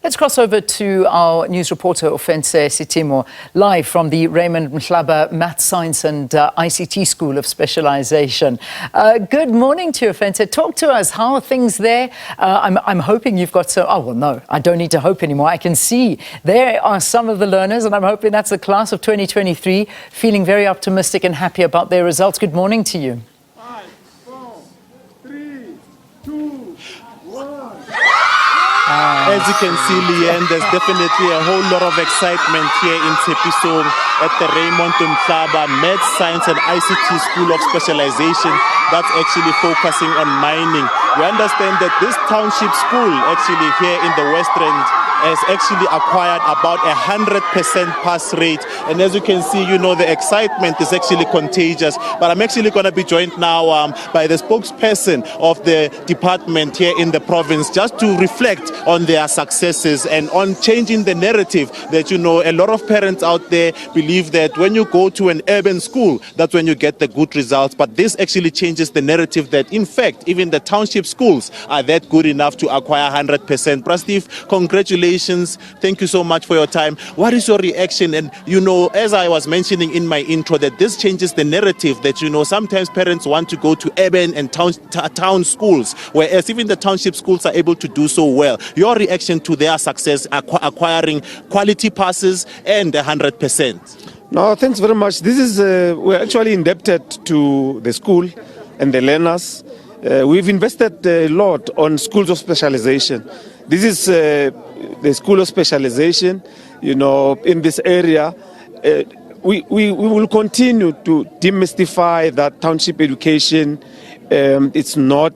Let's cross over to our news reporter, Ofentse Setimo, live from the Raymond Mhlaba Maths, Science and ICT School of Specialisation. Good morning to you, Ofentse. Talk to us. How are things there? I'm hoping you've got some... Oh, well, no, I don't need to hope anymore. I can see there are some of the learners, and I'm hoping that's the class of 2023, feeling very optimistic and happy about their results. Good morning to you. 5, 4, 3, 2, 1. As you can see, Leanne, there's definitely a whole lot of excitement here in Tshepiso at the Raymond Mhlaba Maths, Science and ICT School of Specialisation that's actually focusing on mining. We understand that this township school actually here in the West Rand has actually acquired about 100% pass rate. And as you can see, you know, the excitement is actually contagious. But I'm actually going to be joined now by the spokesperson of the department here in the province, just to reflect on their successes and on changing the narrative that, you know, a lot of parents out there believe that when you go to an urban school, that's when you get the good results. But this actually changes the narrative that, in fact, even the township schools are that good enough to acquire 100%. Prasteve, congratulations. Thank you so much for your time. What is your reaction? And, you know, as I was mentioning in my intro, that this changes the narrative that, you know, sometimes parents want to go to urban and town schools, whereas even the township schools are able to do so well. Your reaction to their success acquiring quality passes and 100%? No, thanks very much. This is, we're actually indebted to the school and the learners. We've invested a lot on schools of specialization. This is the School of Specialization, you know, in this area. We will continue to demystify that township education. It's not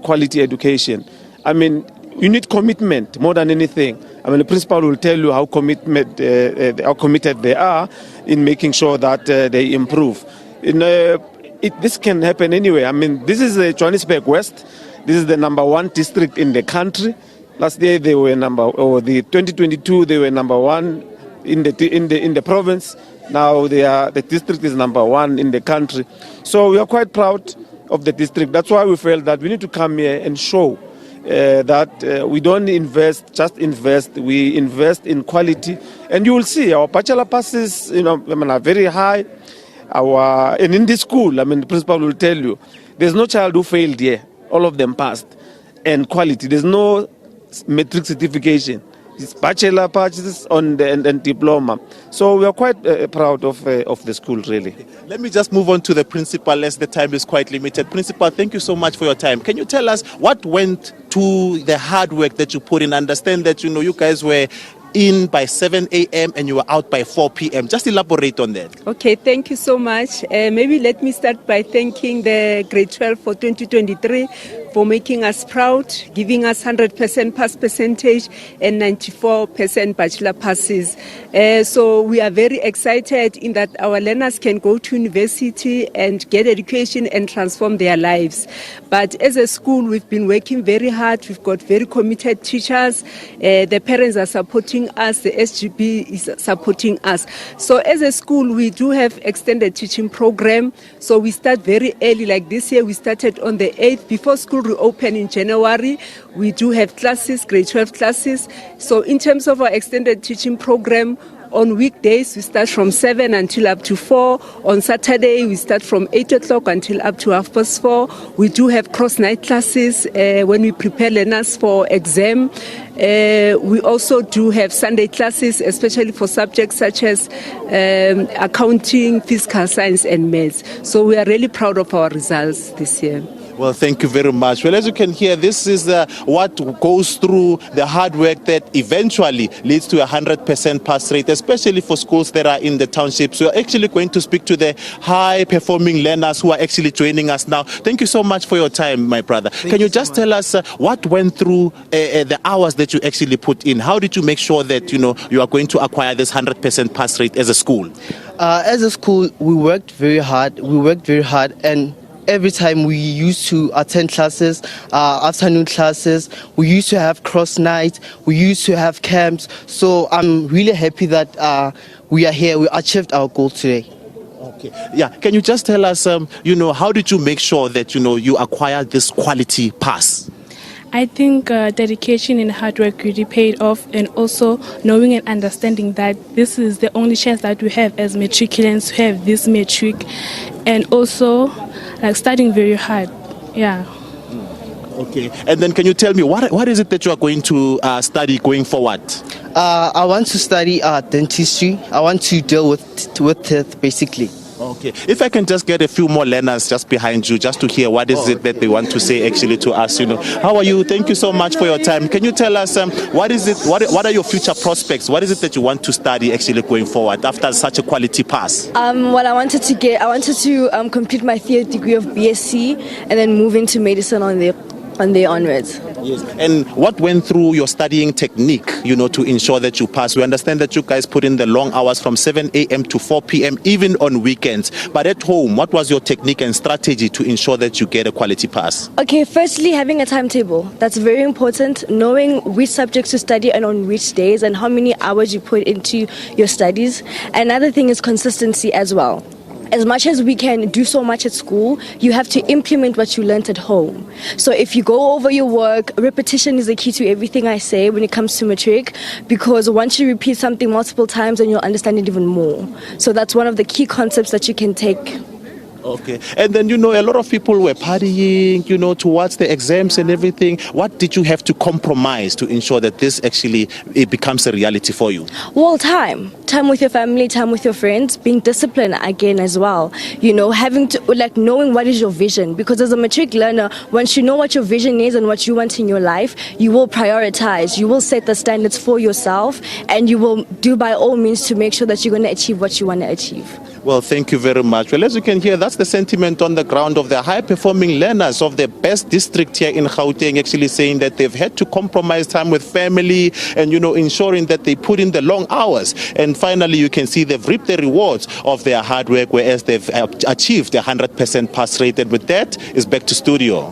quality education. I mean, you need commitment more than anything. I mean, the principal will tell you how committed they are in making sure that they improve. This can happen anyway. I mean, this is Johannesburg West. This is the #1 district in the country. Last year they were the 2022 they were #1 in the province. Now the district is #1 in the country. So we are quite proud of the district. That's why we felt that we need to come here and show that we don't just invest, we invest in quality. And you will see our bachelor passes, you know, are very high. And in this school, I mean, the principal will tell you, there's no child who failed here. All of them passed. And quality, there's no Matric certification. It's bachelor passes and diploma. So we are quite proud of the school, really. Let me just move on to the principal, as the time is quite limited. Principal, thank you so much for your time. Can you tell us what went to the hard work that you put in? Understand that, you know, you guys were in by 7 a.m. and you were out by 4 p.m. Just elaborate on that. Okay, thank you so much. Maybe let me start by thanking the grade 12 for 2023 for making us proud, giving us 100% pass percentage and 94% bachelor passes. So we are very excited in that our learners can go to university and get education and transform their lives. But as a school, we've been working very hard. We've got very committed teachers. The parents are supporting us. The SGB is supporting us. So as a school, we do have extended teaching program. So we start very early. Like this year, we started on the 8th. Before school reopen in January, we do have classes, grade 12 classes. So in terms of our extended teaching program, on weekdays, we start from 7 until up to 4. On Saturday, we start from 8 o'clock until up to 4:30. We do have cross-night classes when we prepare learners for exam. We also do have Sunday classes, especially for subjects such as accounting, physical science, and maths. So we are really proud of our results this year. Well, thank you very much. Well, as you can hear, this is what goes through the hard work that eventually leads to 100% pass rate, especially for schools that are in the townships. We are actually going to speak to the high-performing learners who are actually joining us now. Thank you so much for your time, my brother. Can you just tell us what went through the hours that you actually put in? How did you make sure that, you know, you are going to acquire this 100% pass rate as a school? As a school, we worked very hard, and every time we used to attend classes, afternoon classes, we used to have cross night, we used to have camps. So I'm really happy that we are here, we achieved our goal today. Okay. Yeah. Can you just tell us, you know, how did you make sure that, you know, you acquired this quality pass? I think dedication and hard work really paid off, and also knowing and understanding that this is the only chance that we have as matriculants to have this matric, and also like studying very hard. Yeah. Okay. And then can you tell me what is it that you are going to study going forward? I want to study dentistry. I want to deal with teeth, basically. Okay. If I can just get a few more learners just behind you, just to hear what is it that they want to say actually to us, How are you? Thank you so much for your time. Can you tell us what is it? What are your future prospects? What is it that you want to study actually going forward after such a quality pass? What I wanted to complete my third degree of BSc and then move into medicine on there onwards. Yes. And what went through your studying technique, to ensure that you pass? We understand that you guys put in the long hours from 7 a.m. to 4 p.m., even on weekends. But at home, what was your technique and strategy to ensure that you get a quality pass? Okay, firstly, having a timetable. That's very important. Knowing which subjects to study and on which days and how many hours you put into your studies. Another thing is consistency as well. As much as we can do so much at school, you have to implement what you learnt at home. So if you go over your work, repetition is the key to everything I say when it comes to Matric, because once you repeat something multiple times, then you'll understand it even more. So that's one of the key concepts that you can take. Okay. And then, a lot of people were partying, towards the exams and everything. What did you have to compromise to ensure that this actually it becomes a reality for you? Well, time with your family, time with your friends, being disciplined again as well. Having to knowing what is your vision, because as a Matric learner, once you know what your vision is and what you want in your life, you will prioritize, you will set the standards for yourself, and you will do by all means to make sure that you're going to achieve what you want to achieve. Well, thank you very much. Well, as you can hear, that's the sentiment on the ground of the high-performing learners of the best district here in Gauteng, actually saying that they've had to compromise time with family and, ensuring that they put in the long hours. And finally, you can see they've reaped the rewards of their hard work, whereas they've achieved a 100% pass rate. And with that, it's back to studio.